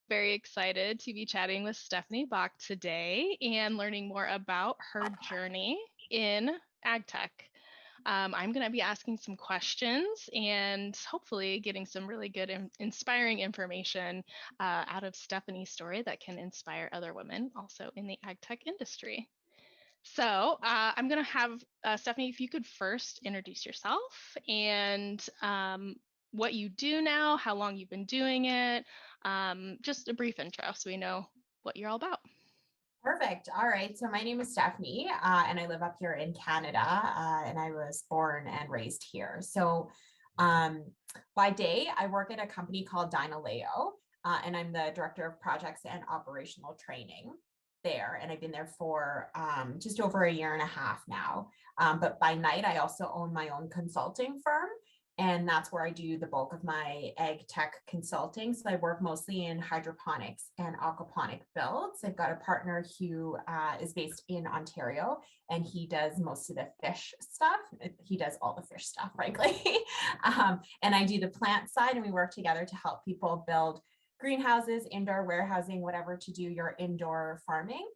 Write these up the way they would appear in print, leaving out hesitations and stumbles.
very excited to be chatting with Stephanie Bach today and learning more about her journey in AgTech. I'm going to be asking some questions and hopefully getting some really good, inspiring information out of Stephanie's story that can inspire other women also in the AgTech industry. So I'm going to have Stephanie, if you could first introduce yourself and what you do now, how long you've been doing it, just a brief intro so we know what you're all about. Perfect. All right. So my name is Stephanie, and I live up here in Canada, and I was born and raised here. So by day, I work at a company called Dynaleo, and I'm the director of projects and operational training there. And I've been there for just over a year and a half now. But by night, I also own my own consulting firm. And that's where I do the bulk of my ag tech consulting. So I work mostly in hydroponics and aquaponic builds. I've got a partner who is based in Ontario, and he does most of the fish stuff. He does all the fish stuff, frankly. And I do the plant side, and we work together to help people build greenhouses, indoor warehousing, whatever, to do your indoor farming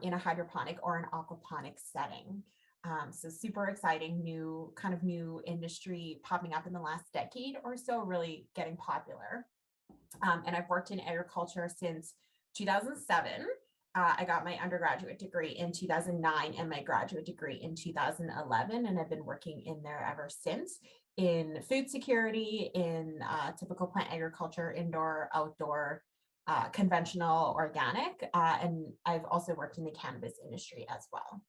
in a hydroponic or an aquaponic setting. So super exciting, new industry popping up in the last decade or so, really getting popular. And I've worked in agriculture since 2007. I got my undergraduate degree in 2009 and my graduate degree in 2011, and I've been working in there ever since in food security, in typical plant agriculture, indoor, outdoor, conventional, organic, and I've also worked in the cannabis industry as well.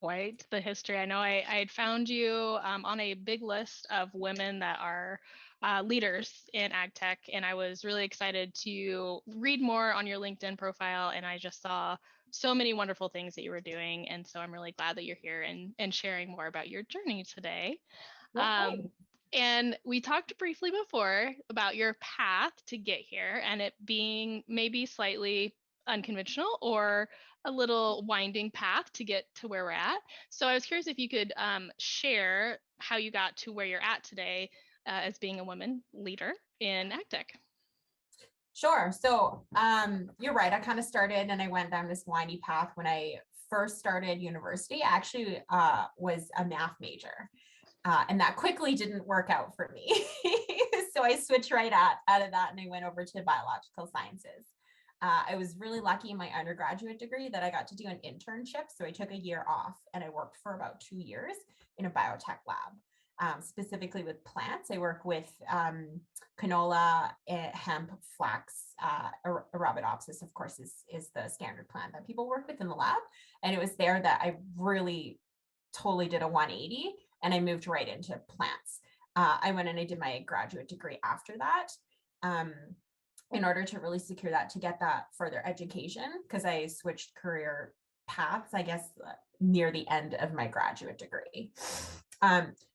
Quite the history. I know I had found you on a big list of women that are leaders in ag tech, and I was really excited to read more on your LinkedIn profile. And I just saw so many wonderful things that you were doing. And so I'm really glad that you're here and sharing more about your journey today. Um, Okay. and we talked briefly before about your path to get here and it being maybe slightly unconventional or a little winding path to get to where we're at. So I was curious if you could share how you got to where you're at today as being a woman leader in AgTech. Sure. So you're right. I kind of started and I went down this windy path when I first started university. I actually was a math major, and that quickly didn't work out for me. So I switched out of that and I went over to biological sciences. I was really lucky in my undergraduate degree that I got to do an internship. So I took a year off and I worked for about 2 years in a biotech lab. Specifically with plants. I work with canola, hemp, flax, Arabidopsis, of course, is the standard plant that people work with in the lab. And it was there that I really totally did a 180 and I moved right into plants. I went and I did my graduate degree after that. In order to really secure that, to get that further education, because I switched career paths, I guess, near the end of my graduate degree.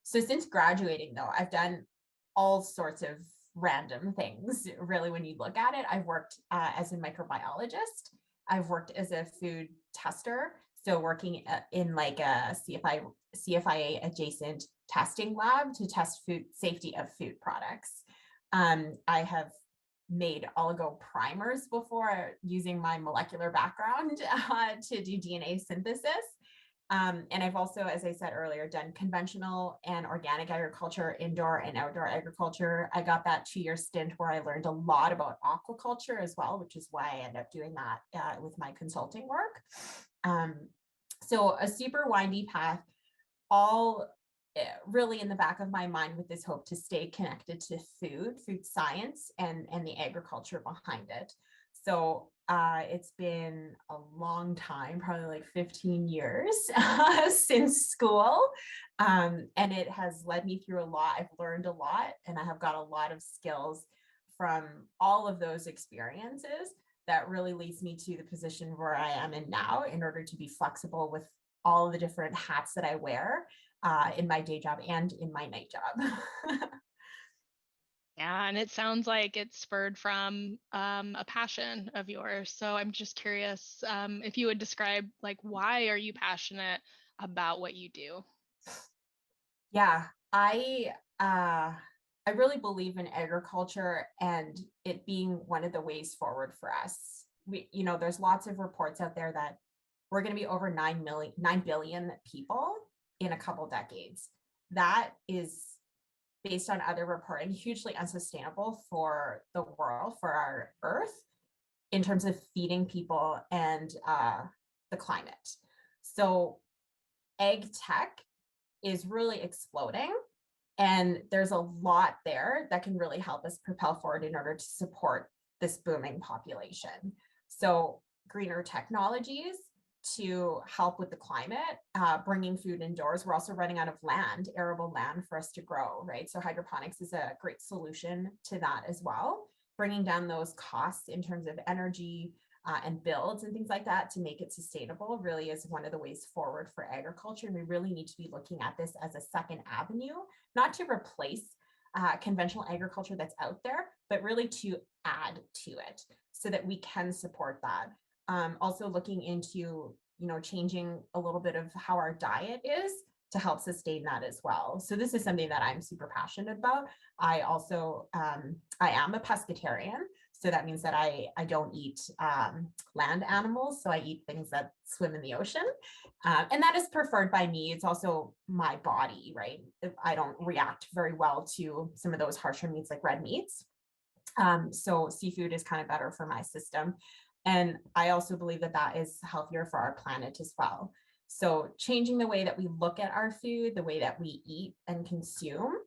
So since graduating, though, I've done all sorts of random things. Really, when you look at it, I've worked as a microbiologist. I've worked as a food tester, so working in like a CFIA adjacent testing lab to test food safety of food products. I have made oligo primers before using my molecular background to do DNA synthesis. And I've also, as I said earlier, done conventional and organic agriculture, indoor and outdoor agriculture. I got that 2-year stint where I learned a lot about aquaculture as well, which is why I ended up doing that with my consulting work. So a super windy path, all really in the back of my mind with this hope to stay connected to food science, and the agriculture behind it. So it's been a long time, probably like 15 years since school. And it has led me through a lot. I've learned a lot, and I have got a lot of skills from all of those experiences that really leads me to the position where I am in now, in order to be flexible with all of the different hats that I wear in my day job and in my night job. Yeah, and it sounds like it's spurred from a passion of yours. So I'm just curious if you would describe like why are you passionate about what you do? Yeah, I I really believe in agriculture and it being one of the ways forward for us. There's lots of reports out there that we're going to be over 9 billion people in a couple decades. That is, based on other reporting, hugely unsustainable for the world, for our earth, in terms of feeding people and the climate. So ag tech is really exploding. And there's a lot there that can really help us propel forward in order to support this booming population. So greener technologies to help with the climate, bringing food indoors. We're also running out of land, arable land for us to grow, right? So hydroponics is a great solution to that as well, bringing down those costs in terms of energy, and builds and things like that to make it sustainable really is one of the ways forward for agriculture. And we really need to be looking at this as a second avenue, not to replace conventional agriculture that's out there, but really to add to it so that we can support that. Also looking into, changing a little bit of how our diet is to help sustain that as well. So this is something that I'm super passionate about. I also, I am a pescatarian. So that means that I don't eat land animals. So I eat things that swim in the ocean. And that is preferred by me. It's also my body, right? I don't react very well to some of those harsher meats like red meats. So seafood is kind of better for my system. And I also believe that that is healthier for our planet as well. So changing the way that we look at our food, the way that we eat and consume,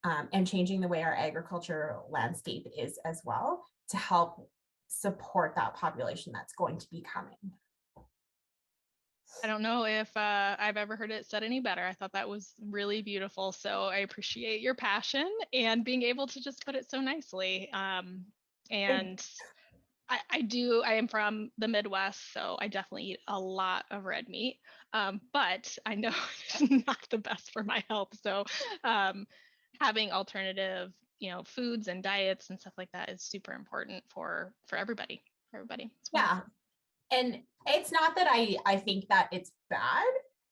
and changing the way our agriculture landscape is as well to help support that population that's going to be coming. I don't know if I've ever heard it said any better. I thought that was really beautiful. So I appreciate your passion and being able to just put it so nicely. And I am from the Midwest, so I definitely eat a lot of red meat. But I know it's not the best for my health. So having alternative, foods and diets and stuff like that is super important for everybody. For everybody. It's Yeah. wonderful. And it's not that I think that it's bad.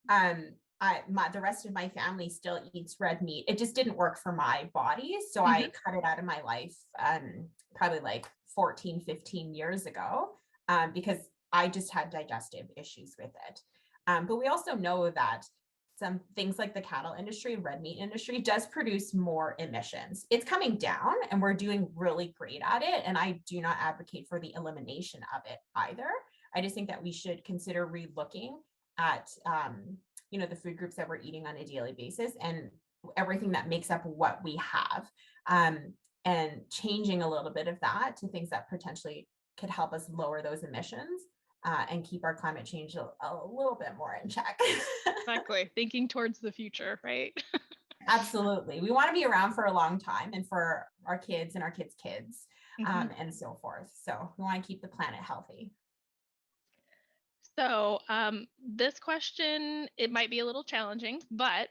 The rest of my family still eats red meat. It just didn't work for my body. So I cut it out of my life probably like 14, 15 years ago because I just had digestive issues with it. But we also know that some things like the cattle industry, red meat industry does produce more emissions. It's coming down and we're doing really great at it. And I do not advocate for the elimination of it either. I just think that we should consider re-looking at, the food groups that we're eating on a daily basis and everything that makes up what we have, and changing a little bit of that to things that potentially could help us lower those emissions and keep our climate change a little bit more in check. Exactly. Thinking towards the future, right? Absolutely. We want to be around for a long time and for our kids and our kids' kids, and so forth. So we want to keep the planet healthy. So this question, it might be a little challenging, but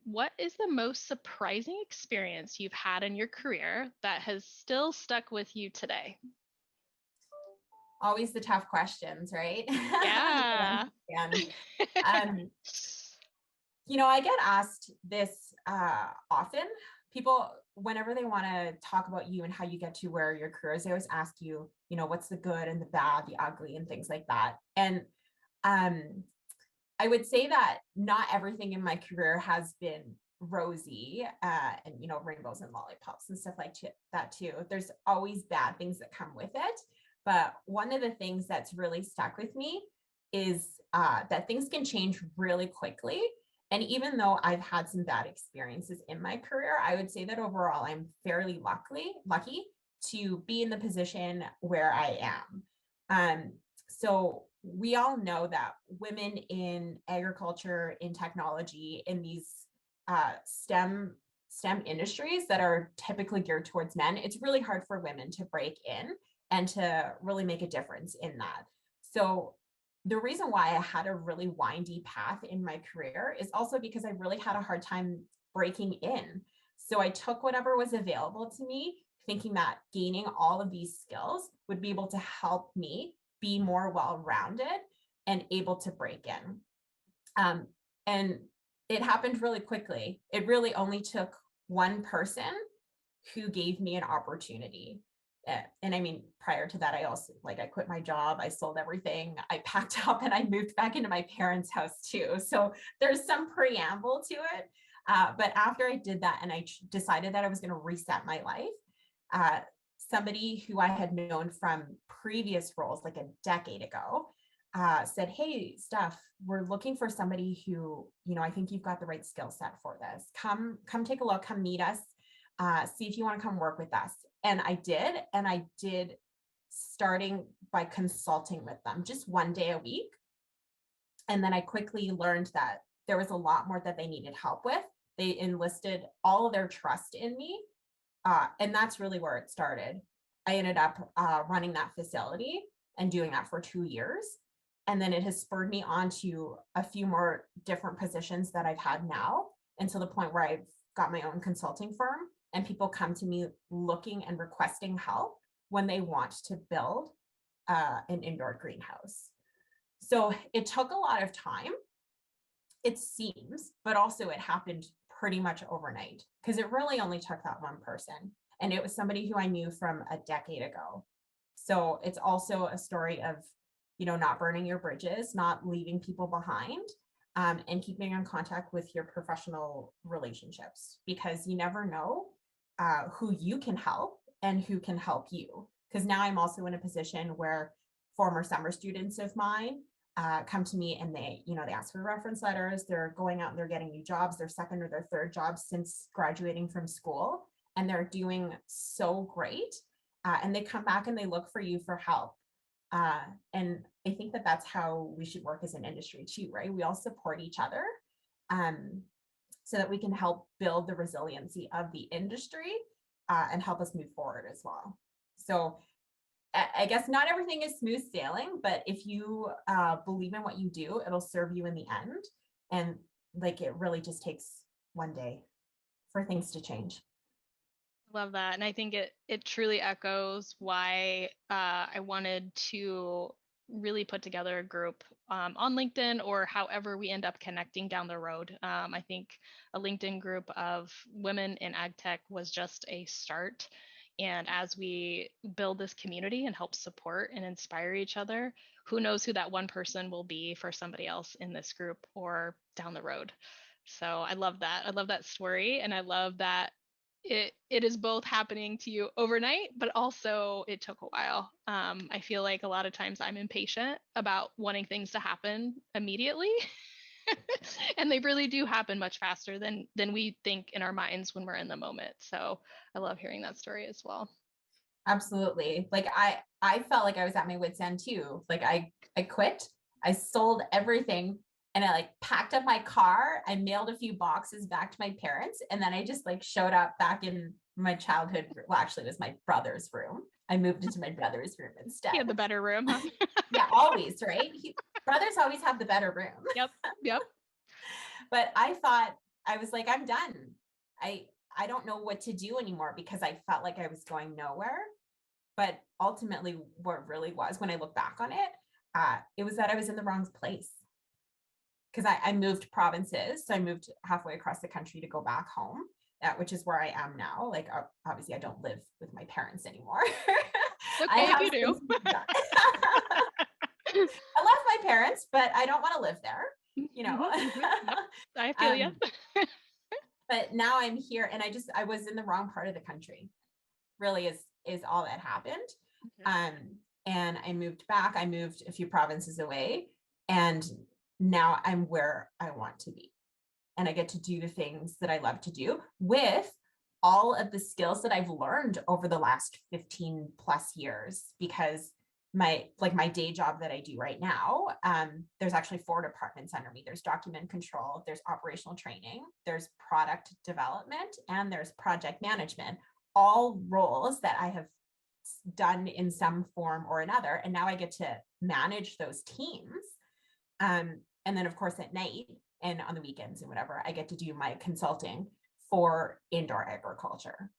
what is the most surprising experience you've had in your career that has still stuck with you today? Always the tough questions, right? Yeah. And I get asked this often. People, whenever they want to talk about you and how you get to where your career is, they always ask you, what's the good and the bad, the ugly, and things like that. And I would say that not everything in my career has been rosy, and rainbows and lollipops and stuff like that too. There's always bad things that come with it. But one of the things that's really stuck with me is that things can change really quickly. And even though I've had some bad experiences in my career, I would say that overall I'm fairly lucky to be in the position where I am. So we all know that women in agriculture, in technology, in these STEM industries that are typically geared towards men, it's really hard for women to break in and to really make a difference in that. So the reason why I had a really windy path in my career is also because I really had a hard time breaking in. So I took whatever was available to me, thinking that gaining all of these skills would be able to help me be more well-rounded and able to break in. And it happened really quickly. It really only took one person who gave me an opportunity. And I mean, prior to that, I also like, I quit my job, I sold everything, I packed up and I moved back into my parents' house too. So there's some preamble to it. But after I did that and I decided that I was going to reset my life, uh, somebody who I had known from previous roles, like a decade ago, said, "Hey, Steph, we're looking for somebody who, I think you've got the right skill set for this. Come take a look, come meet us, see if you want to come work with us." And I did starting by consulting with them just one day a week. And then I quickly learned that there was a lot more that they needed help with. They enlisted all of their trust in me. And that's really where it started. I ended up running that facility and doing that for 2 years. And then it has spurred me on to a few more different positions that I've had now, until the point where I've got my own consulting firm and people come to me looking and requesting help when they want to build an indoor greenhouse. So it took a lot of time, it seems, but also it happened pretty much overnight, because it really only took that one person. And it was somebody who I knew from a decade ago. So it's also a story of, not burning your bridges, not leaving people behind, and keeping in contact with your professional relationships, because you never know who you can help and who can help you. Because now I'm also in a position where former summer students of mine come to me and they ask for reference letters. They're going out and they're getting new jobs, their second or their third job since graduating from school, and they're doing so great. And they come back and they look for you for help. And I think that that's how we should work as an industry too, right? We all support each other, so that we can help build the resiliency of the industry, and help us move forward as well. So I guess not everything is smooth sailing, but if you believe in what you do, it'll serve you in the end. And like, it really just takes one day for things to change. Love that. And I think it truly echoes why I wanted to really put together a group on LinkedIn, or however we end up connecting down the road. I think a LinkedIn group of women in ag tech was just a start. And as we build this community and help support and inspire each other, who knows who that one person will be for somebody else in this group or down the road. So I love that. I love that story. And I love that it is both happening to you overnight, but also it took a while. I feel like a lot of times I'm impatient about wanting things to happen immediately. And they really do happen much faster than we think in our minds when we're in the moment. So I love hearing that story as well. Absolutely. Like, I felt like I was at my wit's end too. Like, I quit, I sold everything, and I like packed up my car, I mailed a few boxes back to my parents, and then I just like showed up back in my childhood. Well, actually it was my brother's room. I moved into my brother's room instead. He had the better room, huh? Yeah, always, right? Brothers always have the better room. Yep. Yep. But I thought, I was like, I'm done. I don't know what to do anymore, because I felt like I was going nowhere. But ultimately, what it really was, when I look back on it was that I was in the wrong place. Because I moved provinces. So I moved halfway across the country to go back home, which is where I am now. Like, obviously, I don't live with my parents anymore. I Okay, if have you do. I love my parents, but I don't want to live there, you know. Yep, I feel you. But now I'm here, and I was in the wrong part of the country, really is all that happened. Okay. And I moved back. I moved a few provinces away, and now I'm where I want to be. And I get to do the things that I love to do with all of the skills that I've learned over the last 15 plus years, because my day job that I do right now, there's actually 4 departments under me. There's document control, there's operational training, there's product development, and there's project management, all roles that I have done in some form or another. And now I get to manage those teams. And then of course at night and on the weekends and whatever, I get to do my consulting for indoor agriculture.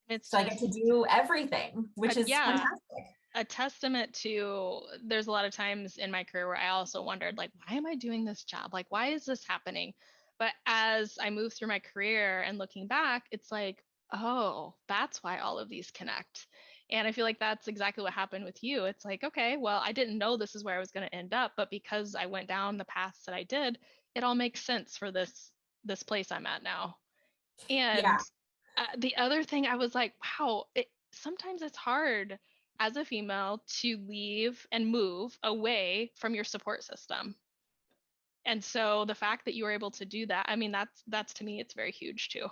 It's So I get to just, do everything, which is yeah, fantastic. a testament to, there's a lot of times in my career where I also wondered, like, why am I doing this job? Like, why is this happening? But as I move through my career and looking back, it's like, Oh, that's why all of these connect. And I feel like that's exactly what happened with you. It's like, okay, well, I didn't know this is where I was going to end up, but because I went down the paths that I did, it all makes sense for this place I'm at now. Yeah. And the other thing I was like, wow, sometimes it's hard as a female to leave and move away from your support system. And so the fact that you were able to do that, I mean, that's to me, it's very huge too.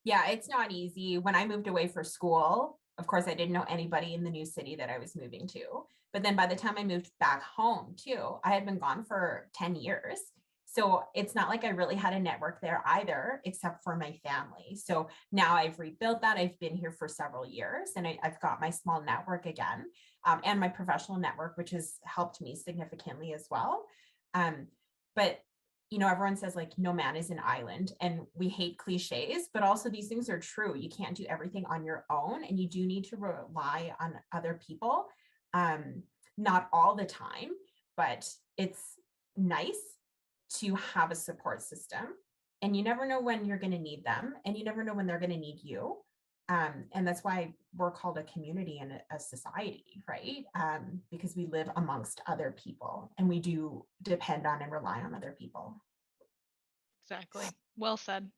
Yeah, it's not easy. When I moved away for school, of course, I didn't know anybody in the new city that I was moving to. But then by the time I moved back home too, I had been gone for 10 years. So it's not like I really had a network there either, except for my family. So now I've rebuilt that. I've been here for several years and I've got my small network again, and my professional network, which has helped me significantly as well. Um, but everyone says like no man is an island and we hate cliches, but also these things are true. You can't do everything on your own and you do need to rely on other people. Um, Not all the time, but it's nice to have a support system. And you never know when you're going to need them and you never know when they're going to need you. And that's why we're called a community and a society, right? Because we live amongst other people and we do depend on and rely on other people. Exactly. Well said.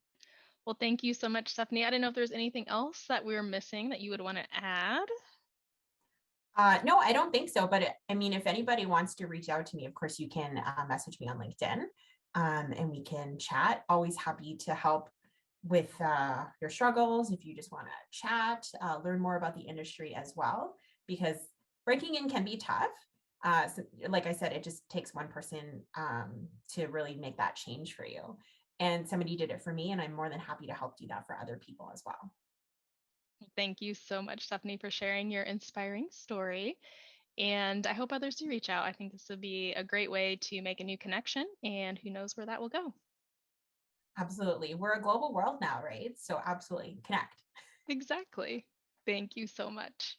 Well, thank you so much, Stephanie. I didn't know if there's anything else that we were missing that you would want to add. No, I don't think so. But I mean, if anybody wants to reach out to me, of course, you can message me on LinkedIn, and we can chat. Always happy to help with your struggles. If you just want to chat, learn more about the industry as well, because breaking in can be tough. So like I said, it just takes one person to really make that change for you. And somebody did it for me, and I'm more than happy to help do that for other people as well. Thank you so much, Stephanie, for sharing your inspiring story. And I hope others do reach out. I think this would be a great way to make a new connection, and who knows where that will go. Absolutely. We're a global world now, right? So absolutely connect. Exactly. Thank you so much.